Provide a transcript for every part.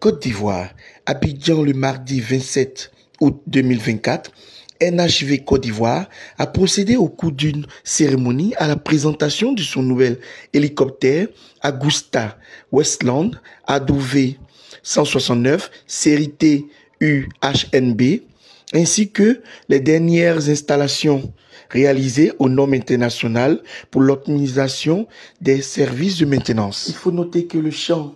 Côte d'Ivoire, Abidjan le mardi 27 août 2024, NHV Côte d'Ivoire a procédé au cours d'une cérémonie à la présentation de son nouvel hélicoptère Agusta Westland AW 169 série TUHNB ainsi que les dernières installations réalisées aux normes internationales pour l'optimisation des services de maintenance. Il faut noter que le champ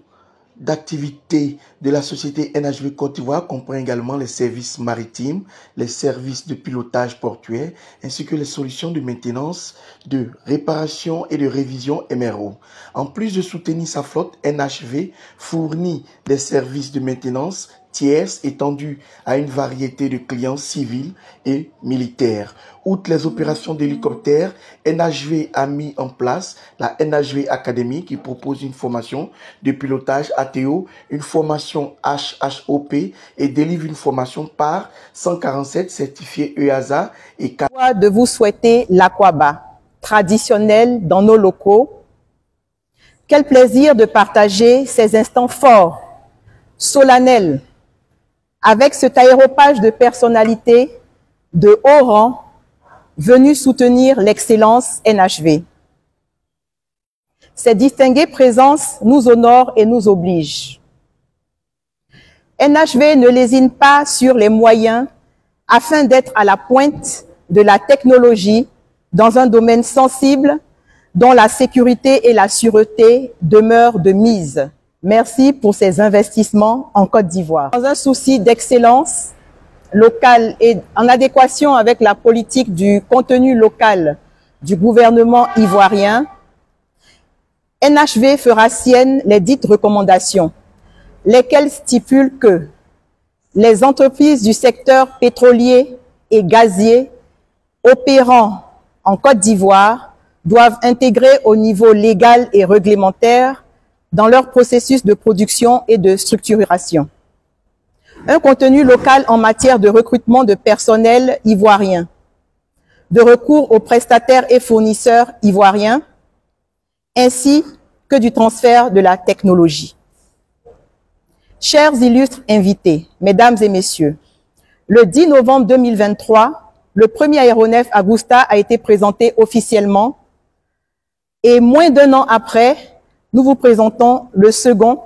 d'activité de la société NHV Côte d'Ivoire comprend également les services maritimes, les services de pilotage portuaire, ainsi que les solutions de maintenance, de réparation et de révision MRO. En plus de soutenir sa flotte, NHV fournit des services de maintenance tierces étendus à une variété de clients civils et militaires. Outre les opérations d'hélicoptères, NHV a mis en place la NHV Academy qui propose une formation de pilotage ATO, une formation HHOP et délivre une formation par 147 certifiés EASA et de vous souhaiter l'Akwaba, traditionnel dans nos locaux. Quel plaisir de partager ces instants forts, solennels, avec cet aéropage de personnalités de haut rang venus soutenir l'excellence NHV. Ces distinguées présences nous honorent et nous obligent. NHV ne lésine pas sur les moyens afin d'être à la pointe de la technologie dans un domaine sensible dont la sécurité et la sûreté demeurent de mise. Merci pour ces investissements en Côte d'Ivoire. Dans un souci d'excellence locale et en adéquation avec la politique du contenu local du gouvernement ivoirien, NHV fera sienne les dites recommandations, lesquelles stipulent que les entreprises du secteur pétrolier et gazier opérant en Côte d'Ivoire doivent intégrer au niveau légal et réglementaire dans leur processus de production et de structuration un contenu local en matière de recrutement de personnel ivoirien, de recours aux prestataires et fournisseurs ivoiriens, ainsi que du transfert de la technologie. Chers illustres invités, mesdames et messieurs, le 10 novembre 2023, le premier aéronef Agusta a été présenté officiellement et moins d'un an après, nous vous présentons le second,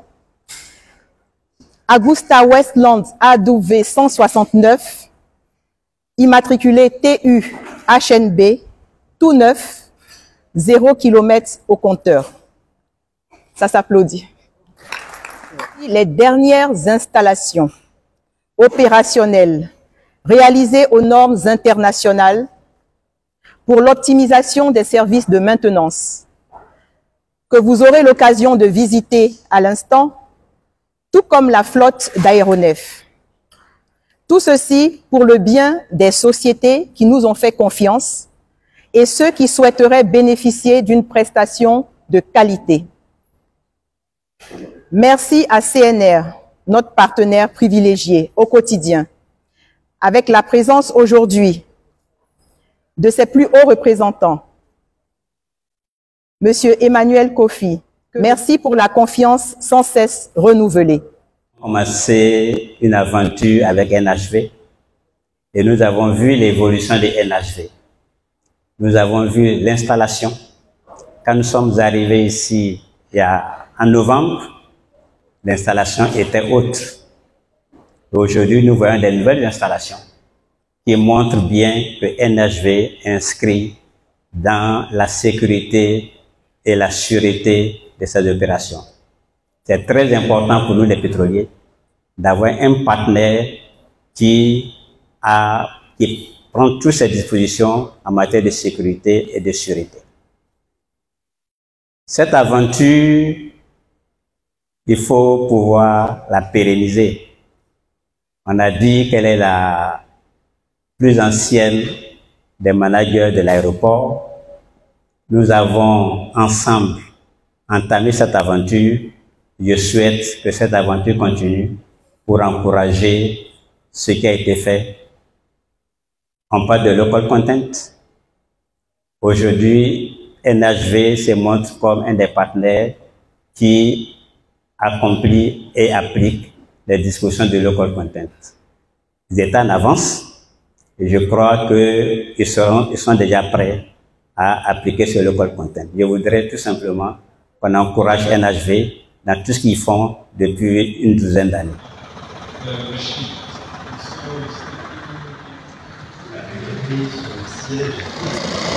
Agusta Westland AW 169, immatriculé TUHNB, tout neuf, 0 km au compteur. Ça s'applaudit. Les dernières installations opérationnelles réalisées aux normes internationales pour l'optimisation des services de maintenance que vous aurez l'occasion de visiter à l'instant, tout comme la flotte d'aéronefs. Tout ceci pour le bien des sociétés qui nous ont fait confiance et ceux qui souhaiteraient bénéficier d'une prestation de qualité. Merci à CNR, notre partenaire privilégié au quotidien, avec la présence aujourd'hui de ses plus hauts représentants, Monsieur Emmanuel Kofi. Merci pour la confiance sans cesse renouvelée. On a commencé une aventure avec NHV et nous avons vu l'évolution de NHV. Nous avons vu l'installation. Quand nous sommes arrivés ici en novembre, l'installation était autre. Aujourd'hui, nous voyons des nouvelles installations qui montrent bien que NHV inscrit dans la sécurité et la sûreté de ces opérations. C'est très important pour nous les pétroliers d'avoir un partenaire qui prend toutes ces dispositions en matière de sécurité et de sûreté. Cette aventure, il faut pouvoir la pérenniser. On a dit qu'elle est la plus ancienne des managers de l'aéroport. Nous avons ensemble entamé cette aventure. Je souhaite que cette aventure continue pour encourager ce qui a été fait. On parle de local content. Aujourd'hui, NHV se montre comme un des partenaires qui accomplit et applique les dispositions de local content. Ils étaient en avance et je crois qu'ils sont déjà prêts à appliquer ce local content. Je voudrais tout simplement qu'on encourage NHV dans tout ce qu'ils font depuis une douzaine d'années. Sur le siège.